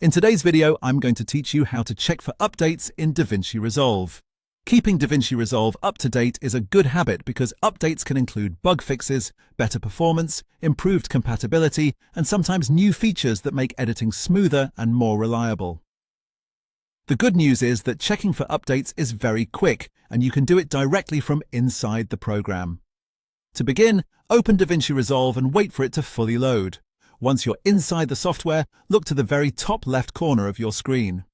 In today's video, I'm going to teach you how to check for updates in DaVinci Resolve. Keeping DaVinci Resolve up to date is a good habit because updates can include bug fixes, better performance, improved compatibility, and sometimes new features that make editing smoother and more reliable. The good news is that checking for updates is very quick, and you can do it directly from inside the program. To begin, open DaVinci Resolve and wait for it to fully load. Once you're inside the software, look to the very top left corner of your screen.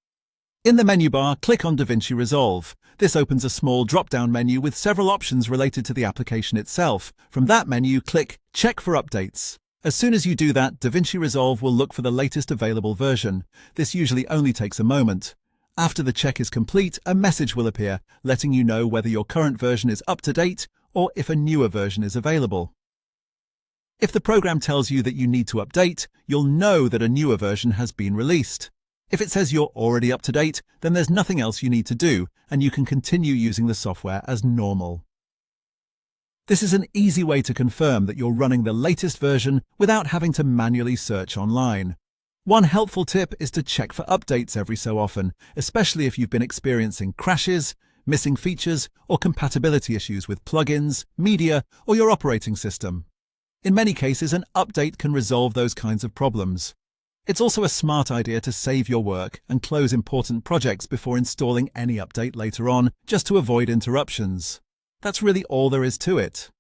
In the menu bar, click on DaVinci Resolve. This opens a small drop-down menu with several options related to the application itself. From that menu, click Check for Updates. As soon as you do that, DaVinci Resolve will look for the latest available version. This usually only takes a moment. After the check is complete, a message will appear, letting you know whether your current version is up to date or if a newer version is available. If the program tells you that you need to update, you'll know that a newer version has been released. If it says you're already up to date, then there's nothing else you need to do, and you can continue using the software as normal. This is an easy way to confirm that you're running the latest version without having to manually search online. One helpful tip is to check for updates every so often, especially if you've been experiencing crashes, missing features, or compatibility issues with plugins, media, or your operating system. In many cases, an update can resolve those kinds of problems. It's also a smart idea to save your work and close important projects before installing any update later on, just to avoid interruptions. That's really all there is to it.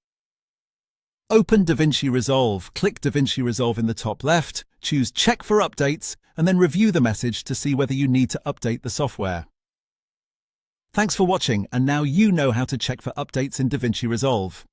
Open DaVinci Resolve. Click DaVinci Resolve in the top left, choose Check for Updates, and then review the message to see whether you need to update the software. Thanks for watching, and now you know how to check for updates in DaVinci Resolve.